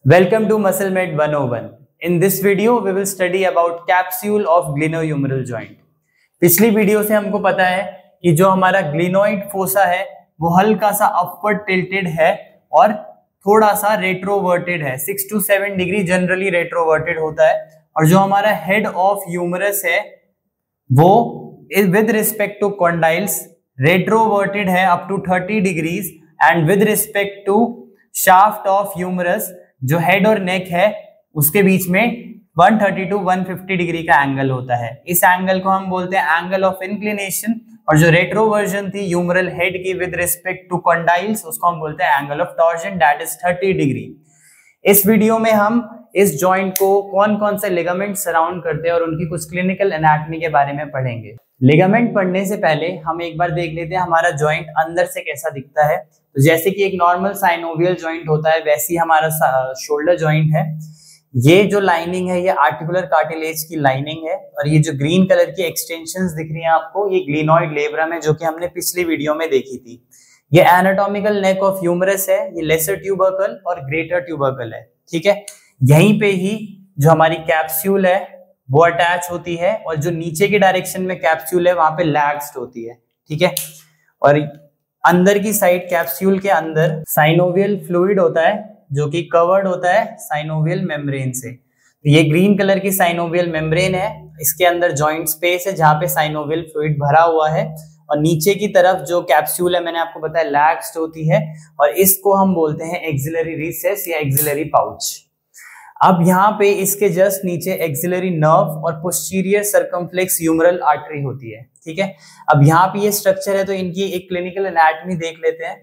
Welcome to MuscleMed 101. In this video, we will study about capsule of glenohumeral joint. पिछली video से हमको पता है कि जो हमारा ग्लिनोइड फोसा है वो हल्का सा अपवर्ड टिल्टेड है और थोड़ा सा रेट्रोवर्टेड है। 6 to 7 डिग्री जनरली रेट्रोवर्टेड होता है। और जो हमारा हेड ऑफ ह्यूमरस है वो with respect to condyles retroverted है up to 30 degrees and with respect to shaft of humerus जो हेड और नेक है उसके बीच में 130 to 150 डिग्री का एंगल होता है। इस एंगल को हम बोलते हैं एंगल ऑफ इंक्लिनेशन। और जो रेट्रोवर्जन थी ह्यूमरल हेड की विद रिस्पेक्ट टू कॉन्डाइल्स उसको हम बोलते हैं angle of torsion, that is 30 degree. इस वीडियो में हम इस जॉइंट को कौन कौन से लिगामेंट सराउंड करते हैं और उनकी कुछ क्लिनिकल एनाटॉमी के बारे में पढ़ेंगे। लिगामेंट पढ़ने से पहले हम एक बार देख लेते हैं हमारा जॉइंट अंदर से कैसा दिखता है। तो जैसे कि एक नॉर्मल साइनोवियल जॉइंट होता है वैसे ही हमारा शोल्डर जॉइंट है। ये जो लाइनिंग है ये आर्टिकुलर कार्टिलेज की लाइनिंग है और ये जो ग्रीन कलर की एक्सटेंशंस दिख रही हैं आपको ये ग्लिनोइड लेब्रम है जो कि हमने पिछली वीडियो में देखी थी। ये एनाटॉमिकल नेक ऑफ ह्यूमरस है, ये लेसर ट्यूबरकल और ग्रेटर ट्यूबरकल है। ठीक है, यहीं पे ही जो हमारी कैप्सूल है वो अटैच होती है और जो नीचे की डायरेक्शन में कैप्सूल है वहां पे लैक्स्ड होती है। ठीक है, और अंदर की साइड कैप्सूल के अंदर साइनोवियल फ्लूइड होता है जो कि कवर्ड होता है साइनोवियल मेम्ब्रेन से। तो ये ग्रीन कलर की साइनोवियल मेम्ब्रेन है, इसके अंदर जॉइंट स्पेस है जहां पे साइनोवियल फ्लूइड भरा हुआ है और नीचे की तरफ जो कैप्सूल है मैंने आपको बताया लैक्स्ड होती है और इसको हम बोलते हैं एक्सिलरी रिसेस या एक्सिलरी पाउच। अब यहाँ पे इसके जस्ट नीचे एक्सिलरी नर्व और पोस्टीरियर सर्कमफ्लेक्स ह्यूमरल आर्टरी होती है। ठीक है, अब यहाँ पे ये स्ट्रक्चर है तो इनकी एक क्लिनिकल एनाटॉमी देख लेते हैं।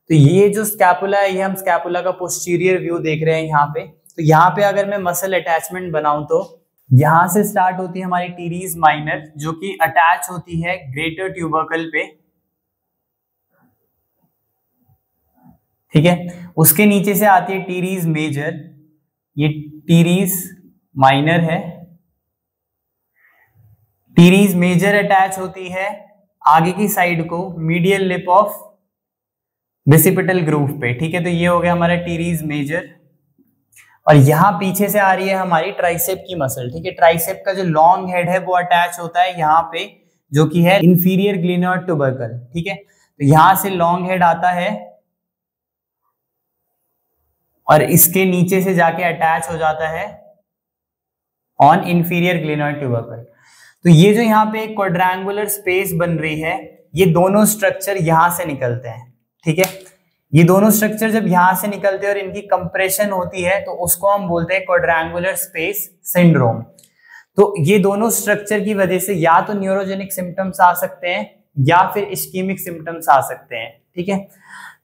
तो ये जो स्कैपुला है ये हम स्कैपुला का पोस्टीरियर व्यू देख रहे हैं यहाँ पे। तो यहाँ पे अगर मैं मसल अटैचमेंट बनाऊं तो यहाँ से स्टार्ट होती है हमारी टीरीज माइनर जो कि अटैच होती है ग्रेटर ट्यूबरकल पे। ठीक है, उसके नीचे से आती है टीरीज मेजर, ये टीरीज माइनर है। टीरीज मेजर अटैच होती है आगे की साइड को मीडियल लिप ऑफ बिसिपिटल ग्रूव पे। ठीक है, तो ये हो गया हमारा टीरीज मेजर और यहाँ पीछे से आ रही है हमारी ट्राइसेप की मसल। ठीक है, ट्राइसेप का जो लॉन्ग हेड है वो अटैच होता है यहाँ पे जो कि है इंफीरियर ग्लिनोइड ट्यूबरकल। ठीक है, तो यहां से लॉन्ग हेड आता है और इसके नीचे से जाके अटैच हो जाता है ऑन इंफीरियर ग्लिनोइड ट्यूबरकल। तो ये जो यहाँ पे एक क्वाड्रेंगुलर स्पेस बन रही है ये दोनों स्ट्रक्चर यहां से निकलते हैं। ठीक है, ये दोनों स्ट्रक्चर जब यहां से निकलते हैं और इनकी कंप्रेशन होती है तो उसको हम बोलते हैं क्वाड्रेंगुलर स्पेस सिंड्रोम। तो ये दोनों स्ट्रक्चर की वजह से या तो न्यूरोजेनिक सिम्टम्स आ सकते हैं या फिर इस्कीमिक सिम्टम्स आ सकते हैं। ठीक है,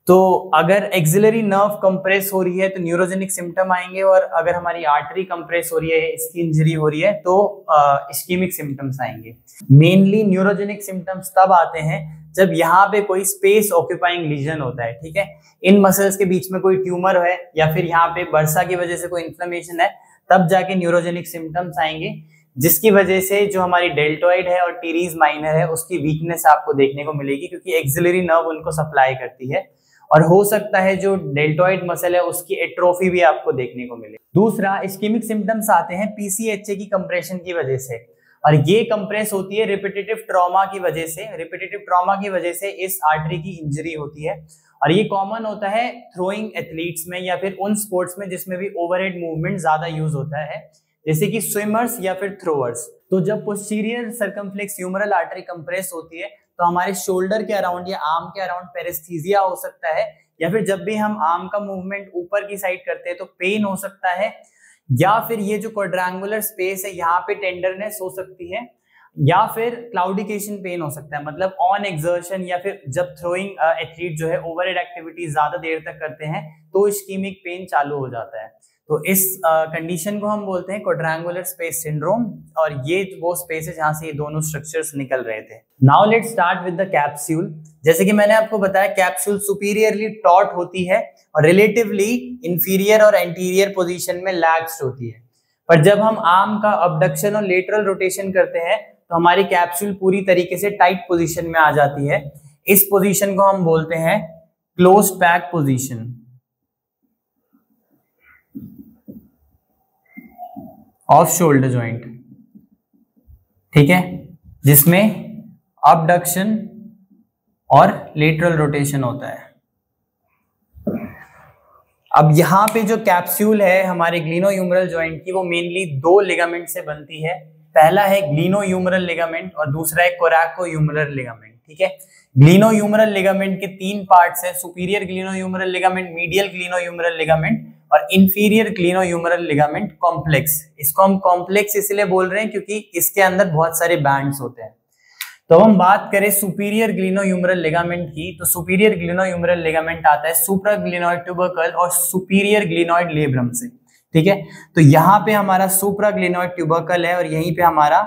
तो अगर एक्सिलरी नर्व कंप्रेस हो रही है तो न्यूरोजेनिक सिम्टम आएंगे और अगर हमारी आर्टरी कंप्रेस हो रही है, इसकी इंजरी हो रही है तो इस्कीमिक सिम्टम्स आएंगे। मेनली न्यूरोजेनिक सिम्टम्स तब आते हैं जब यहाँ पे कोई स्पेस ऑक्यूपाइंग लीजन होता है। ठीक है, इन मसल्स के बीच में कोई ट्यूमर है या फिर यहाँ पे बर्सा की वजह से कोई इन्फ्लेमेशन है तब जाके न्यूरोजेनिक सिम्टम्स आएंगे जिसकी वजह से जो हमारी डेल्टोइड है और टीरीज माइनर है उसकी वीकनेस आपको देखने को मिलेगी क्योंकि एक्सिलरी नर्व उनको सप्लाई करती है और हो सकता है जो डेल्टोइड मसल है उसकी एट्रोफी भी आपको देखने को मिले। दूसरा इस्कीमिक सिम्टम्स आते हैं पीसीएचए की कंप्रेशन की वजह से और ये कंप्रेस होती है रिपीटेटिव ट्रॉमा की वजह से। रिपीटेटिव ट्रॉमा की वजह से इस आर्टरी की इंजरी होती है और ये कॉमन होता है थ्रोइंग एथलीट्स में या फिर उन स्पोर्ट्स में जिसमें भी ओवरहेड मूवमेंट ज्यादा यूज होता है जैसे कि स्विमर्स या फिर थ्रोअर्स। तो जब posterior circumflex humeral artery compress होती है तो हमारे शोल्डर के अराउंड या आर्म के अराउंड पेरेस्थीसिया हो सकता है या फिर जब भी हम आर्म का मूवमेंट ऊपर की साइड करते हैं तो पेन हो सकता है या फिर ये जो क्वाड्रेंगुलर स्पेस है यहाँ पे टेंडरनेस हो सकती है या फिर क्लाउडिकेशन पेन हो सकता है। मतलब ऑन एक्सर्शन या फिर जब थ्रोइंग एथलीट जो है ओवरहेड एक्टिविटी ज्यादा देर तक करते हैं तो इस्कीमिक पेन चालू हो जाता है। तो इस कंडीशन को हम बोलते हैं क्वाड्रेंगुलर स्पेस सिंड्रोम और ये वो स्पेस है जहां से ये दोनों स्ट्रक्चर्स निकल रहे थे। Now let's start with the capsule. जैसे कि मैंने आपको बताया कैप्सूल सुपीरियरली टॉट होती है और रिलेटिवली इंफीरियर और एंटीरियर पोजीशन में लैक्स्ड होती है। पर जब हम आर्म का अबडक्शन और लेटरल रोटेशन करते हैं तो हमारी कैप्सूल पूरी तरीके से टाइट पोजीशन में आ जाती है। इस पोजीशन को हम बोलते हैं closed pack position. Off shoulder joint, ठीक है, जिसमें अबडक्शन और लेटरल रोटेशन होता है। अब यहाँ पे जो कैप्सूल है हमारे ग्लिनोह्यूमरल जॉइंट की, वो मेनली दो लिगामेंट से बनती है। पहला है ग्लिनोह्यूमरल लिगामेंट और दूसरा है कोरैकोह्यूमरल लिगामेंट, ठीक है। ग्लिनोह्यूमरल लिगामेंट के तीन पार्ट्स है, superior glenohumeral ligament, medial glenohumeral ligament और इंफीरियर ग्लिनोह्यूमरल लिगामेंट कॉम्प्लेक्स। इसको हम कॉम्प्लेक्स इसलिए बोल रहे हैं क्योंकि इसके अंदर बहुत सारे बैंड्स होते हैं। तो हम बात करें सुपीरियर ग्लिनोह्यूमरल लिगामेंट की, तो सुपीरियर ग्लिनोह्यूमरल लिगामेंट आता है सुप्राग्लिनोइड ट्यूबरकल और सुपीरियर ग्लिनोइड लेब्रम से, ठीक है। तो यहाँ पे हमारा सुप्राग्लिनोइड ट्यूबरकल है और यहीं पे हमारा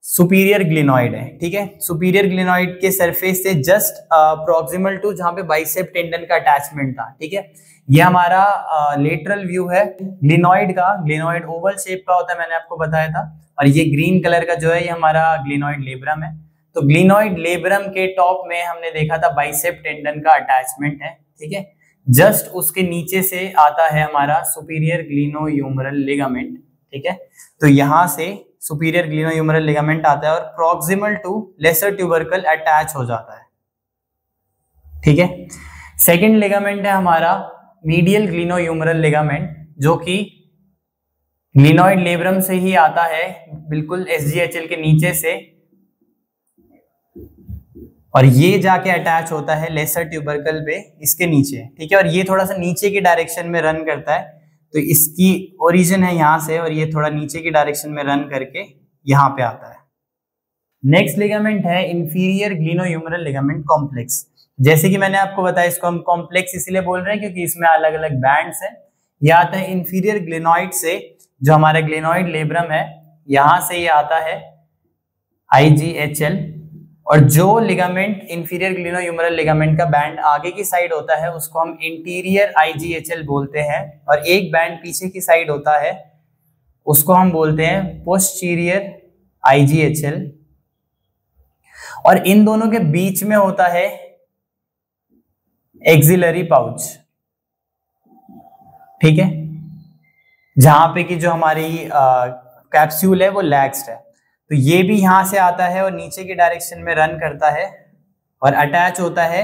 सुपीरियर ग्लिनोइड है, ठीक है। सुपीरियर ग्लिनोइड के सरफेस से जस्ट प्रॉक्सिमल टू जहाँ पे बाइसेप टेंडन का अटैचमेंट था, ठीक है। ये हमारा लेटरल व्यू है ग्लिनोइड का। ग्लिनोइड ओवल शेप का होता है, मैंने आपको बताया था। और ये ग्रीन कलर का जो है ये हमारा ग्लिनोइड लेब्रम है। तो ग्लिनोइड लेब्रम के टॉप में हमने देखा था बाइसेप टेंडन का अटैचमेंट है, ठीक है। जस्ट उसके नीचे से आता है हमारा सुपीरियर ग्लिनोह्यूमरल लिगामेंट, ठीक है। तो यहाँ से सुपीरियर ग्लिनोह्यूमरल लिगामेंट आता है और proximal to lesser tubercle attach हो जाता है, ठीक है। सेकेंड लिगामेंट है हमारा मीडियल ग्लिनोह्यूमरल लिगामेंट, जो कि ग्लिनोइड लेब्रम से ही आता है, बिल्कुल एसजीएचएल के नीचे से, और ये जाके अटैच होता है लेसर ट्यूबरकल पे इसके नीचे, ठीक है। और ये थोड़ा सा नीचे की डायरेक्शन में रन करता है, तो इसकी ओरिजिन है यहाँ से और ये थोड़ा नीचे की डायरेक्शन में रन करके यहाँ पे आता है। नेक्स्ट लिगामेंट है इंफीरियर ग्लिनोह्यूमरल लिगामेंट कॉम्प्लेक्स। जैसे कि मैंने आपको बताया, इसको हम कॉम्प्लेक्स इसलिए बोल रहे हैं क्योंकि इसमें अलग अलग बैंड्स हैं। ये आता है इंफीरियर ग्लिनोइड से, जो हमारा ग्लिनोइड लेब्रम है, यहाँ से ये आता है IGHL। और जो लिगामेंट इंफीरियर ग्लिनोह्यूमरल लिगामेंट का बैंड आगे की साइड होता है उसको हम इंटीरियर IGHL बोलते हैं, और एक बैंड पीछे की साइड होता है उसको हम बोलते हैं पोस्टीरियर IGHL। और इन दोनों के बीच में होता है एक्सिलरी पाउच, ठीक है, जहां पे कि जो हमारी कैप्सूल है वो लैक्स्ड है। तो ये भी यहां से आता है और नीचे की डायरेक्शन में रन करता है और अटैच होता है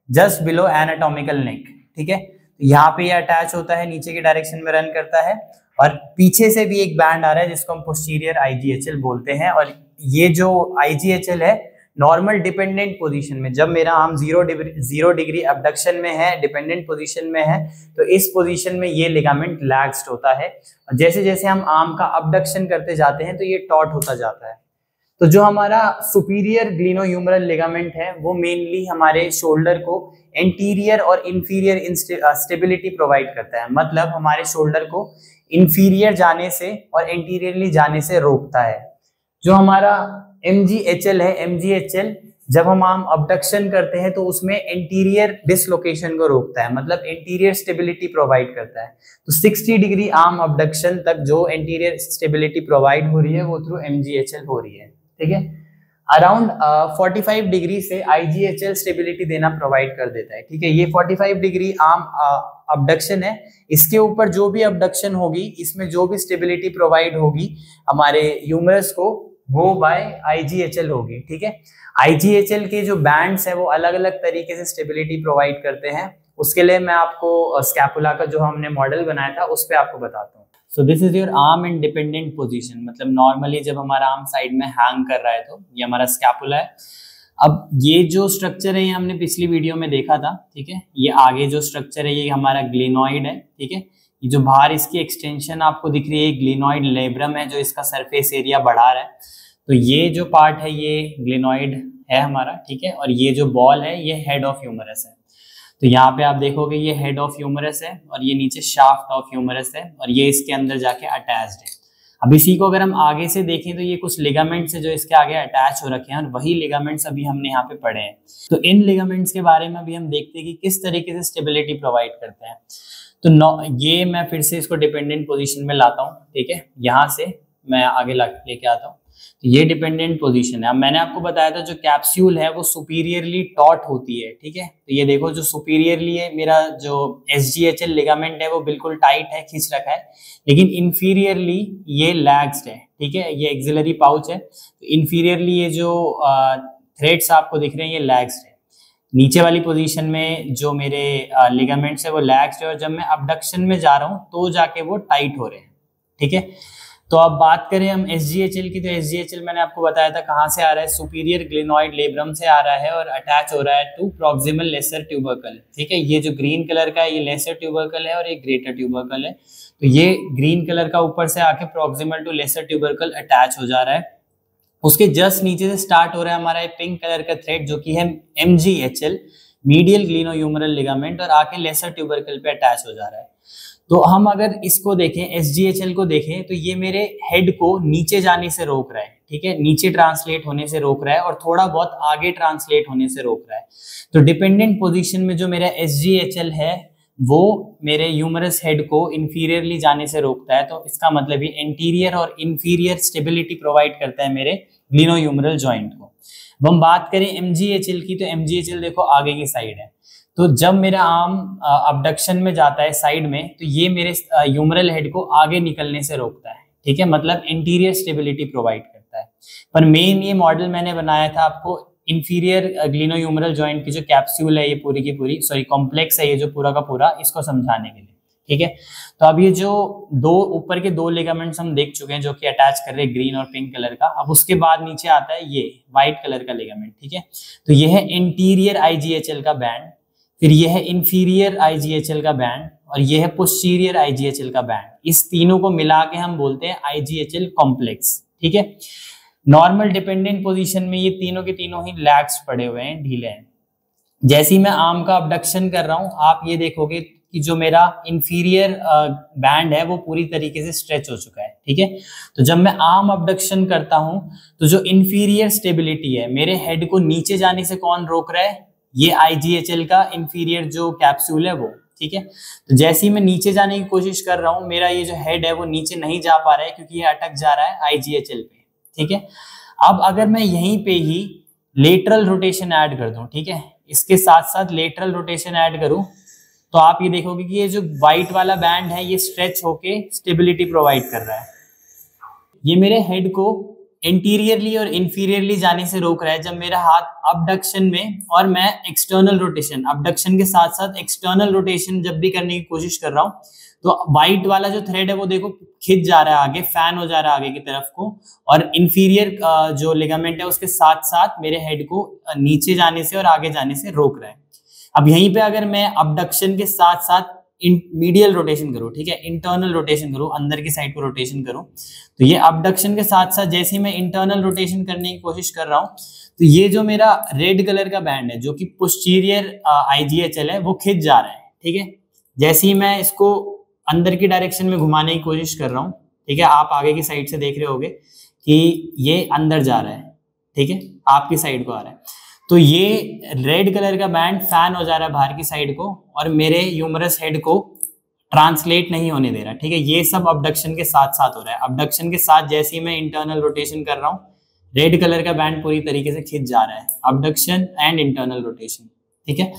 जस्ट बिलो एनाटॉमिकल नेक, ठीक है। तो यहाँ पे ये अटैच होता है, नीचे की डायरेक्शन में रन करता है, और पीछे से भी एक बैंड आ रहा है जिसको हम पोस्टीरियर IGHL बोलते हैं। और ये जो IGHL है नॉर्मल डिपेंडेंट पोजीशन में, जब मेरा आर्म 0 डिग्री अबडक्शन में है, डिपेंडेंट पोजीशन में है, तो इस पोजीशन में ये लिगामेंट लैक्स्ड होता है। और जैसे जैसे हम आर्म का अबडक्शन करते जाते हैं तो ये टॉट होता जाता है। तो जो हमारा सुपीरियर ग्लिनोह्यूमरल लिगामेंट है वो मेनली हमारे शोल्डर को एंटीरियर और इंफीरियर स्टेबिलिटी प्रोवाइड करता है। मतलब हमारे शोल्डर को इंफीरियर जाने से और एंटीरियरली जाने से रोकता है। जो हमारा MGHL है, MGHL जब हम आर्म अबडक्शन करते हैं तो उसमें एंटीरियर डिसलोकेशन को रोकता है, मतलब एंटीरियर स्टेबिलिटी प्रोवाइड करता है। तो 60 डिग्री आर्म अबडक्शन तक जो एंटीरियर स्टेबिलिटी प्रोवाइड हो रही है वो थ्रू MGHL हो रही है, ठीक है। अराउंड 45 डिग्री से IGHL स्टेबिलिटी देना प्रोवाइड कर देता है, ठीक है। ये 45 डिग्री आर्म अबडक्शन है, इसके ऊपर जो भी अबडक्शन होगी, इसमें जो भी स्टेबिलिटी प्रोवाइड होगी हमारे ह्यूमरस को, वो बाय IGHL होगी, ठीक है। IGHL के जो बैंड्स है वो अलग अलग तरीके से स्टेबिलिटी प्रोवाइड करते हैं। उसके लिए मैं आपको स्कैपुला का जो हमने मॉडल बनाया था उस पे आपको बताता हूँ। So this is your arm in dependent position, मतलब नॉर्मली जब हमारा आर्म साइड में हैंग कर रहा है तो ये हमारा स्कैपुला है। अब ये जो स्ट्रक्चर है ये हमने पिछली वीडियो में देखा था, ठीक है। ये आगे जो स्ट्रक्चर है ये हमारा ग्लिनोइड है, ठीक है। ये जो बाहर इसकी एक्सटेंशन आपको दिख रही है ग्लिनोइड लेब्रम है जो इसका सरफेस एरिया बढ़ा रहा है। तो ये जो पार्ट है ये ग्लिनोइड है हमारा, ठीक है। और ये जो बॉल है ये हेड ऑफ ह्यूमरस है। तो यहाँ पे आप देखोगे ये हेड ऑफ ह्यूमरस है और ये नीचे शाफ्ट ऑफ ह्यूमरस है और ये इसके अंदर जाके अटैच्ड है। अब इसी को अगर हम आगे से देखें तो ये कुछ लिगामेंट्स है जो इसके आगे अटैच हो रखे हैं और वही लिगामेंट्स अभी हमने यहाँ पे पढ़े हैं। तो इन लिगामेंट्स के बारे में अभी हम देखते हैं कि किस तरीके से स्टेबिलिटी प्रोवाइड करते हैं। तो ये मैं फिर से इसको डिपेंडेंट पोजीशन में लाता हूँ, ठीक है। यहाँ से मैं आगे लेके आता हूँ। तो ये डिपेंडेंट पोजीशन है। अब मैंने आपको बताया था जो कैप्सूल है वो सुपीरियरली टॉट होती है, ठीक है। तो ये देखो जो सुपीरियरली है, मेरा जो SGHL लिगामेंट है वो बिल्कुल टाइट है, खींच रखा है, लेकिन इंफीरियरली ये लैग्स्ड है, ठीक है। ये एक्सिलरी पाउच है, तो इंफीरियरली ये जो थ्रेड्स आपको दिख रहे हैं ये लैग्स्ड है। नीचे वाली पोजीशन में जो मेरे लिगामेंट्स है वो लैग्स्ड है, और जब मैं अबडक्शन में जा रहा हूँ तो जाके वो टाइट हो रहे हैं, ठीक है। तो अब बात करें हम SGHL की, तो SGHL मैंने आपको बताया था कहाँ से आ रहा है, सुपीरियर ग्लिनॉइड लेब्रम से आ रहा है और अटैच हो रहा है टू प्रॉक्सिमल लेसर ट्यूबरकल, ठीक है। ये जो ग्रीन कलर का है ये लेसर ट्यूबरकल है और ये ग्रेटर ट्यूबरकल है। तो ये ग्रीन कलर का ऊपर से आके proximal to lesser tubercle attach हो जा रहा है। उसके जस्ट नीचे से स्टार्ट हो रहा है हमारा पिंक कलर का थ्रेड जो कि है MGHL, मीडियल ग्लिनोह्यूमरल लिगामेंट, और आके लेसर ट्यूबरकल पे अटैच हो जा रहा है। तो हम अगर इसको देखें, SGHL को देखें, तो ये मेरे हेड को नीचे जाने से रोक रहा है, ठीक है, नीचे ट्रांसलेट होने से रोक रहा है और थोड़ा बहुत आगे ट्रांसलेट होने से रोक रहा है। तो डिपेंडेंट पोजीशन में जो मेरा SGHL है वो मेरे ह्यूमरस हेड को इंफीरियरली जाने से रोकता है। तो इसका मतलब ये एंटीरियर और इंफीरियर स्टेबिलिटी प्रोवाइड करता है मेरे ग्लिनोह्यूमरल जॉइंट को। अब हम बात करें MGHL की, तो MGHL देखो आगे की साइड है। तो जब मेरा आर्म अबडक्शन में जाता है साइड में, तो ये मेरे ह्यूमरल हेड को आगे निकलने से रोकता है, ठीक है, मतलब इंटीरियर स्टेबिलिटी प्रोवाइड करता है। पर मेन ये मॉडल मैंने बनाया था आपको इंफीरियर ग्लिनोह्यूमरल जॉइंट की जो कैप्सूल है ये पूरी की पूरी, सॉरी कॉम्प्लेक्स है ये जो पूरा का पूरा, इसको समझाने के लिए, ठीक है। तो अब ये जो दो ऊपर के दो लिगामेंट्स हम देख चुके हैं जो कि अटैच कर रहे हैं ग्रीन और पिंक कलर का। अब उसके बाद नीचे आता है ये व्हाइट कलर का लिगामेंट, ठीक है। तो ये है इंटीरियर IGHL का बैंड, फिर ये है इंफीरियर IGHL का बैंड, और ये है पोस्टीरियर IGHL का बैंड। इस तीनों को मिला के हम बोलते हैं IGHL कॉम्प्लेक्स, ठीक है। नॉर्मल डिपेंडेंट पोजीशन में ये तीनों के तीनों ही लैग्स पड़े हुए हैं, ढीले हैं। जैसे ही मैं आर्म का अबडक्शन कर रहा हूं, आप ये देखोगे कि जो मेरा इंफीरियर बैंड है वो पूरी तरीके से स्ट्रेच हो चुका है, ठीक है। तो जब मैं आर्म अबडक्शन करता हूं तो जो इंफीरियर स्टेबिलिटी है, मेरे हेड को नीचे जाने से कौन रोक रहा है, ये IGHL का इंफीरियर जो कैप्सूल है वो, ठीक है। तो जैसे ही मैं नीचे जाने की कोशिश कर रहा हूं, मेरा ये जो हेड है वो नीचे नहीं जा पा रहा है क्योंकि ये अटक जा रहा है IGHL पे, ठीक है। अब अगर मैं यहीं पे ही लेटरल रोटेशन ऐड कर दूं, ठीक है, इसके साथ साथ लेटरल रोटेशन ऐड करूं, तो आप ये देखोगे कि ये जो व्हाइट वाला बैंड है ये स्ट्रेच होके स्टेबिलिटी प्रोवाइड कर रहा है। ये मेरे हेड को एंटीरियरली और इंफीरियरली जाने से रोक रहा है जब मेरा हाथ अबडक्शन में और मैं एक्सटर्नल रोटेशन, अबडक्शन के साथ साथ एक्सटर्नल रोटेशन जब भी करने की कोशिश कर रहा हूं, तो व्हाइट वाला जो थ्रेड है वो देखो खिंच जा रहा है आगे, फैन हो जा रहा है आगे की तरफ को, और इंफीरियर जो लिगामेंट है उसके साथ साथ मेरे हेड को नीचे जाने से और आगे जाने से रोक रहा है। अब यहीं पे अगर मैं अबडक्शन के साथ साथ मीडियल रोटेशन करूं, ठीक है, इंटरनल रोटेशन करूं, अंदर की साइड को रोटेशन करूं, तो ये अबडक्शन के साथ साथ जैसे ही मैं इंटरनल रोटेशन करने की कोशिश कर रहा हूं, तो ये जो मेरा रेड कलर का बैंड है जो कि पोस्टीरियर IGHL है वो खिंच जा रहा है, ठीक है। जैसे ही मैं इसको अंदर की डायरेक्शन में घुमाने की कोशिश कर रहा हूँ, ठीक है, आप आगे की साइड से देख रहे होगे कि ये अंदर जा रहा है, ठीक है, आपकी साइड को आ रहा है। तो ये रेड कलर का बैंड फैन हो जा रहा है बाहर की साइड को और मेरे ह्यूमरस हेड को ट्रांसलेट नहीं होने दे रहा, ठीक है। ये सब अबडक्शन के साथ साथ हो रहा है। अबडक्शन के साथ जैसे ही मैं इंटरनल रोटेशन कर रहा हूँ, रेड कलर का बैंड पूरी तरीके से खिंच जा रहा है, अबडक्शन एंड इंटरनल रोटेशन, ठीक है।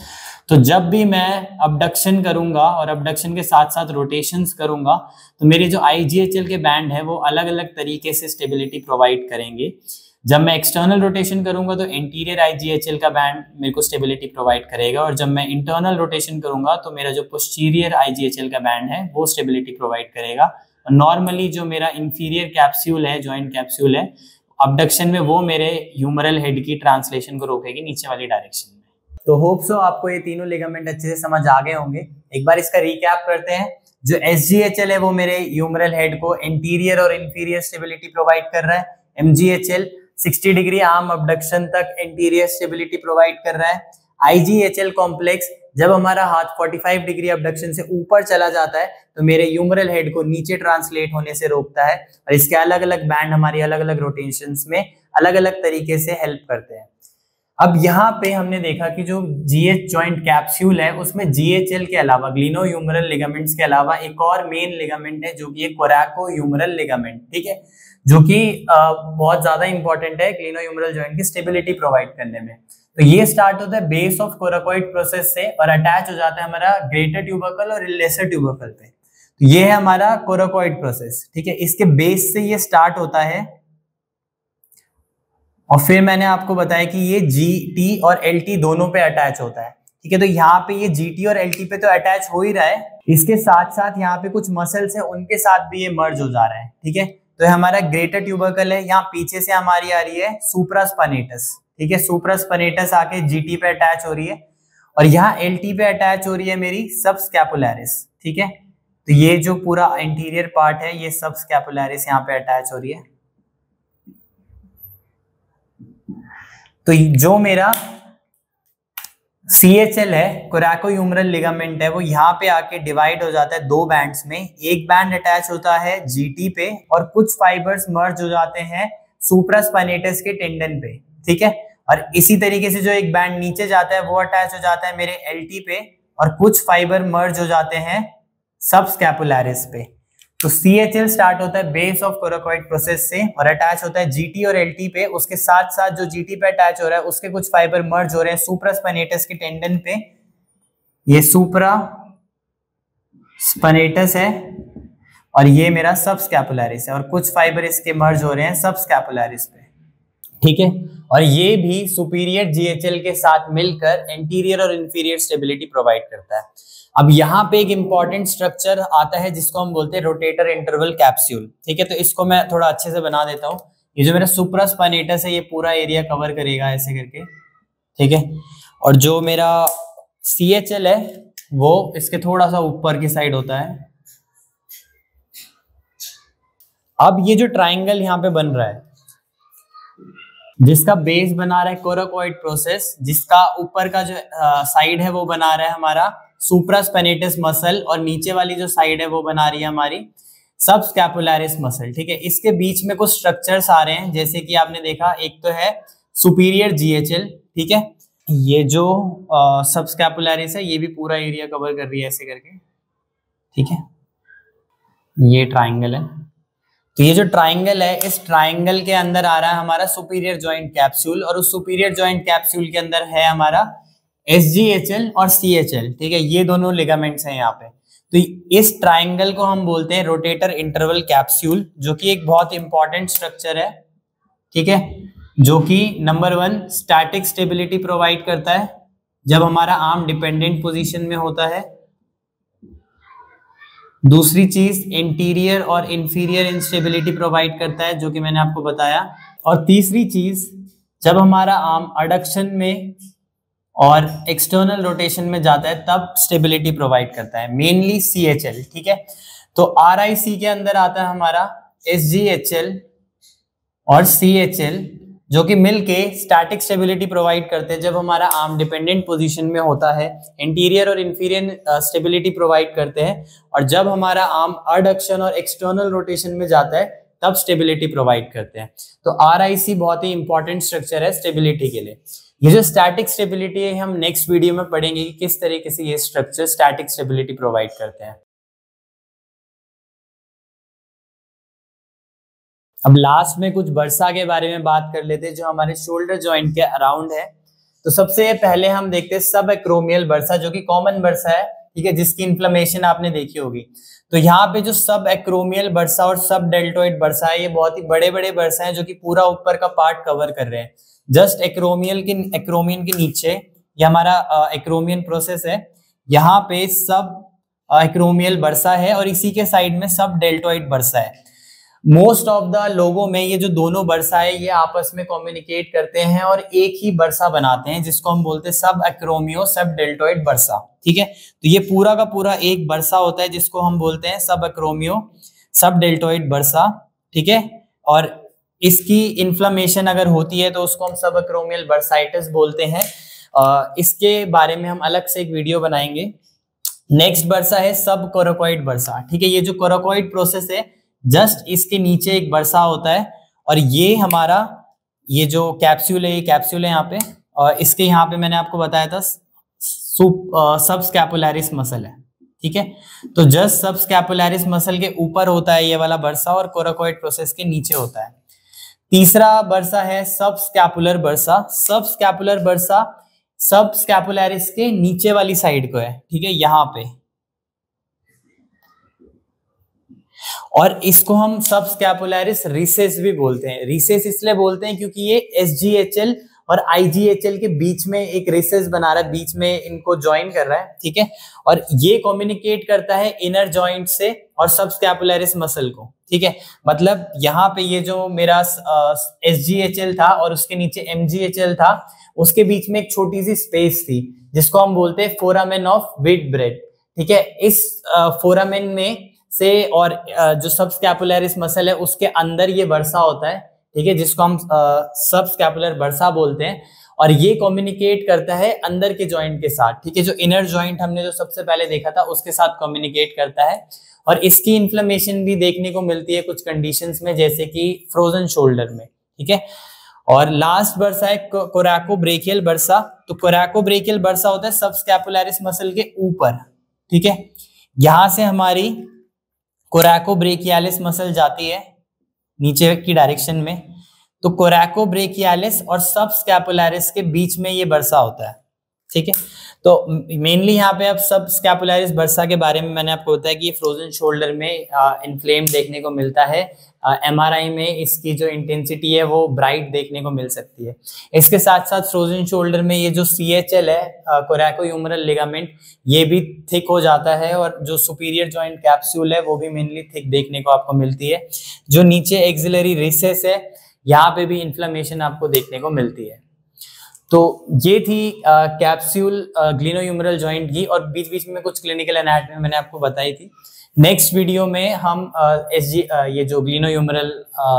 तो जब भी मैं अबडक्शन करूंगा और अबडक्शन के साथ साथ रोटेशंस करूंगा, तो मेरे जो IGHL के बैंड है वो अलग अलग तरीके से स्टेबिलिटी प्रोवाइड करेंगे। जब मैं एक्सटर्नल रोटेशन करूंगा तो इंटीरियर IGHL का बैंड मेरे को स्टेबिलिटी प्रोवाइड करेगा, और जब मैं इंटरनल रोटेशन करूंगा तो मेरा जो पोस्टीरियर IGHL का बैंड है वो स्टेबिलिटी प्रोवाइड करेगा। और नॉर्मली जो मेरा इंफीरियर कैप्सूल है, जॉइंट कैप्सूल है, अबडक्शन में वो मेरे ह्यूमरल हेड की ट्रांसलेशन को रोकेगी नीचे वाली डायरेक्शन में। तो होप सो आपको ये तीनों लिगामेंट अच्छे से समझ आ गए होंगे। एक बार इसका रिकैप करते हैं। जो SGHL है वो मेरे ह्यूमरल हेड को इंटीरियर और इंफीरियर स्टेबिलिटी प्रोवाइड कर रहा है। MGHL 60 डिग्री आर्म अबडक्शन तक इंटीरियर स्टेबिलिटी प्रोवाइड कर रहा है। IGHL कॉम्प्लेक्स जब हमारा हाथ 45 डिग्री अबडक्शन से ऊपर चला जाता है तो मेरे ह्यूमरल हेड को नीचे ट्रांसलेट होने से रोकता है, और इसके अलग अलग बैंड हमारी अलग अलग रोटेशंस में अलग अलग तरीके से हेल्प करते हैं। अब यहाँ पे हमने देखा कि जो GH जॉइंट कैप्सूल है उसमें GHL के अलावा, ग्लिनोह्यूमरल लिगामेंट्स के अलावा एक और मेन लिगामेंट है जो कि कोरैकोह्यूमरल लिगामेंट, ठीक है। जो कि बहुत ज्यादा इंपॉर्टेंट है क्लिनोह्यूमरल जॉइंट की स्टेबिलिटी प्रोवाइड करने में। तो ये स्टार्ट होता है बेस ऑफ कोराकोइड प्रोसेस से और अटैच हो जाता है हमारा ग्रेटर ट्यूबरकल और लेसर ट्यूबरकल पे। तो ये है हमारा कोराकोइड प्रोसेस, ठीक है। इसके बेस से ये स्टार्ट होता है और फिर मैंने आपको बताया कि ये GT और LT दोनों पे अटैच होता है, ठीक है। तो यहाँ पे ये GT और LT पे तो अटैच हो ही रहा है, इसके साथ साथ यहाँ पे कुछ मसल्स है उनके साथ भी ये मर्ज हो जा रहा है, ठीक है। तो हमारा ग्रेटर ट्यूबरकल है, यहाँ पीछे से हमारी आ रही है सुप्रास्पिनेटस, ठीक है। सुप्रास्पिनेटस आके GT पे अटैच हो रही है और यहाँ LT पे अटैच हो रही है मेरी सबस्कैपुलरिस, ठीक है। तो ये जो पूरा इंटीरियर पार्ट है ये सबस्कैपुलरिस यहाँ पे अटैच हो रही है। तो जो मेरा CHL है, कोराकोह्यूमरल लिगामेंट है, वो यहाँ पे आके डिवाइड हो जाता है दो बैंड्स में। एक बैंड अटैच होता है GT पे और कुछ फाइबर्स मर्ज हो जाते हैं सुप्रास्पिनेटस के टेंडन पे, ठीक है। और इसी तरीके से जो एक बैंड नीचे जाता है वो अटैच हो जाता है मेरे LT पे और कुछ फाइबर मर्ज हो जाते हैं सबस्कैपुलरिस पे। तो CHL स्टार्ट होता है बेस ऑफ कोराकोइड प्रोसेस से और अटैच होता है GT और LT पे। उसके साथ साथ जो GT पे अटैच हो रहा है उसके कुछ फाइबर मर्ज हो रहे हैं सुप्रास्पिनेटस के टेंडन पे, ये सुप्रास्पिनेटस है और ये मेरा सबस्कैपुलरिस है और कुछ फाइबर इसके मर्ज हो रहे हैं सबस्कैपुलरिस पे, ठीक है। और ये भी सुपीरियर GHL के साथ मिलकर एंटीरियर और इंफीरियर स्टेबिलिटी प्रोवाइड करता है। अब यहाँ पे एक इंपॉर्टेंट स्ट्रक्चर आता है जिसको हम बोलते हैं रोटेटर इंटरवल कैप्सूल, ठीक है। तो इसको मैं थोड़ा अच्छे से बना देता हूँ। ये जो मेरा सुप्रास्पिनेटस है ये पूरा एरिया कवर करेगा ऐसे करके, ठीक है। और जो मेरा CHL है वो इसके थोड़ा सा ऊपर की साइड होता है। अब ये जो ट्राइंगल यहाँ पे बन रहा है जिसका बेस बना रहा है कोराकोइड प्रोसेस, जिसका ऊपर का जो साइड है वो बना रहा है हमारा सुप्रास्पिनेटस मसल और नीचे वाली जो साइड है वो बना रही है हमारी सबस्कैपुलरिस मसल, ठीक है। इसके बीच में कुछ स्ट्रक्चर्स आ रहे हैं जैसे कि आपने देखा, एक तो है सुपीरियर GHL, ठीक है। ये जो सबस्कैपुलरिस है ये भी पूरा एरिया कवर कर रही है ऐसे करके, ठीक है। ये ट्राइंगल है, तो ये जो ट्राइंगल है इस ट्राइंगल के अंदर आ रहा है हमारा सुपीरियर जॉइंट कैप्सूल और उस सुपीरियर जॉइंट कैप्सूल के अंदर है हमारा SGHL और CHL, ठीक है। ये दोनों लिगामेंट्स हैं यहाँ पे। तो इस ट्राइंगल को हम बोलते हैं रोटेटर इंटरवल कैप्सूल, जो कि एक बहुत इंपॉर्टेंट स्ट्रक्चर है, ठीक है, जो कि नंबर 1 स्टैटिक स्टेबिलिटी प्रोवाइड करता है जब हमारा आर्म डिपेंडेंट पोजीशन में होता है। दूसरी चीज इंटीरियर और इंफीरियर इंस्टेबिलिटी प्रोवाइड करता है जो कि मैंने आपको बताया। और तीसरी चीज जब हमारा आर्म अडक्शन में और एक्सटर्नल रोटेशन में जाता है तब स्टेबिलिटी प्रोवाइड करता है, मेनली CHL, ठीक है। तो RIC के अंदर आता है हमारा SGHL और CHL जो कि मिलके स्टैटिक स्टेबिलिटी प्रोवाइड करते हैं जब हमारा आर्म डिपेंडेंट पोजीशन में होता है। इंटीरियर और इंफीरियर स्टेबिलिटी प्रोवाइड करते हैं और जब हमारा आर्म अडक्शन और एक्सटर्नल रोटेशन में जाता है तब स्टेबिलिटी प्रोवाइड करते हैं। तो RIC बहुत ही इंपॉर्टेंट स्ट्रक्चर है स्टेबिलिटी के लिए। ये जो स्टैटिक स्टेबिलिटी है हम नेक्स्ट वीडियो में पढ़ेंगे कि किस तरीके से ये स्ट्रक्चर स्टैटिक स्टेबिलिटी प्रोवाइड करते हैं। अब लास्ट में कुछ बर्सा के बारे में बात कर लेते हैं जो हमारे शोल्डर जॉइंट के अराउंड है। तो सबसे पहले हम देखते हैं सब एक्रोमियल बर्सा जो कि कॉमन बर्सा है, ठीक है, जिसकी इन्फ्लेमेशन आपने देखी होगी। तो यहाँ पे जो सब एक्रोमियल बर्सा और सब डेल्टोइड बर्सा है ये बहुत ही बड़े बड़े बर्सा हैं जो कि पूरा ऊपर का पार्ट कवर कर रहे हैं। जस्ट एक्रोमियन के नीचे ये हमारा एक्रोमियन प्रोसेस है, यहाँ पे सब एक्रोमियल बर्सा है और इसी के साइड में सब डेल्टोइड बर्सा है। मोस्ट ऑफ द लोगों में ये जो दोनों बर्सा है ये आपस में कम्युनिकेट करते हैं और एक ही बर्सा बनाते हैं जिसको हम बोलते हैं सब एक्रोमियो सब डेल्टोइड बर्सा, ठीक है। तो ये पूरा का पूरा एक बर्सा होता है जिसको हम बोलते हैं सब एक्रोमियो सब डेल्टोइड बर्सा, ठीक है। और इसकी इन्फ्लेमेशन अगर होती है तो उसको हम सब एक्रोमियल बर्साइटिस बोलते हैं। इसके बारे में हम अलग से एक वीडियो बनाएंगे। नेक्स्ट बर्सा है सब कोराकोइड बर्सा, ठीक है। ये जो कोराकोइड प्रोसेस है जस्ट इसके नीचे एक बर्सा होता है और ये हमारा ये जो कैप्सूल है ये कैप्सूल है यहाँ पे और इसके यहाँ पे मैंने आपको बताया था सब स्कैपुलरिस मसल है, ठीक है। तो जस्ट सबस्कैपुलरिस मसल के ऊपर होता है ये वाला बर्सा और कोराकोइड प्रोसेस के नीचे होता है। तीसरा बर्सा है subscapular bursa. Subscapular bursa subscapularis के नीचे वाली साइड को है, ठीक है, यहां पे, और इसको हम सबस्कैपुलरिस रिसेस भी बोलते हैं। रिसेस इसलिए बोलते हैं क्योंकि ये एसजीएचएल और आईजीएचएल के बीच में एक रिसेस बना रहा है, बीच में इनको ज्वाइन कर रहा है, ठीक है, और ये कम्युनिकेट करता है इनर जॉइंट से और सबस्कैपुलरिस मसल को, ठीक है। मतलब यहाँ पे ये जो मेरा एसजीएचएल था और उसके नीचे एमजीएचएल था, उसके बीच में एक छोटी सी स्पेस थी जिसको हम बोलते हैं फोरामेन ऑफ विड ब्रेड, ठीक है। इस फोरामेन में से और जो सबस्कैपुलरिस मसल है उसके अंदर ये बर्सा होता है, ठीक है, जिसको हम सबस्कैपुलर बर्सा बोलते हैं, और ये कम्युनिकेट करता है अंदर के जॉइंट के साथ, ठीक है। जो इनर जॉइंट हमने जो सबसे पहले देखा था उसके साथ कम्युनिकेट करता है, और इसकी इन्फ्लेमेशन भी देखने को मिलती है कुछ कंडीशंस में, जैसे कि फ्रोजन शोल्डर में, ठीक है। और लास्ट बर्सा है कोराकोब्रेकियल बर्सा। तो कोराकोब्रेकियल बर्सा होता है सबस्कैपुलरिस मसल के ऊपर, ठीक है। यहां से हमारी कोराकोब्रेकियालिस मसल जाती है नीचे की डायरेक्शन में, तो कोराकोब्रेकियालिस और सबस्कैपुलरिस के बीच में ये बर्सा होता है, ठीक है। तो मेनली यहाँ पे अब सबस्कैपुलरिस बर्सा के बारे में मैंने आपको बताया कि ये फ्रोजन शोल्डर में इन्फ्लेम देखने को मिलता है। एमआरआई में इसकी जो इंटेंसिटी है वो ब्राइट देखने को मिल सकती है। इसके साथ साथ फ्रोजन शोल्डर में ये जो सीएचएल है, कोरैकोह्यूमरल लिगामेंट, ये भी थिक हो जाता है, और जो सुपीरियर जॉइंट कैप्सूल है वो भी मेनली थिक देखने को आपको मिलती है। जो नीचे एक्सिलरी रिसेस है, यहाँ पे भी इन्फ्लेमेशन आपको देखने को मिलती है। तो ये थी कैप्सूल ग्लिनोह्यूमरल जॉइंट की, और बीच बीच में कुछ क्लिनिकल एनाटॉमी मैंने आपको बताई थी। नेक्स्ट वीडियो में हम ये जो ग्लिनोह्यूमरल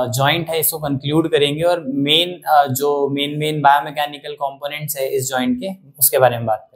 जॉइंट है इसको कंक्लूड करेंगे, और मेन बायोमैकेनिकल कंपोनेंट्स है इस जॉइंट के, उसके बारे में बात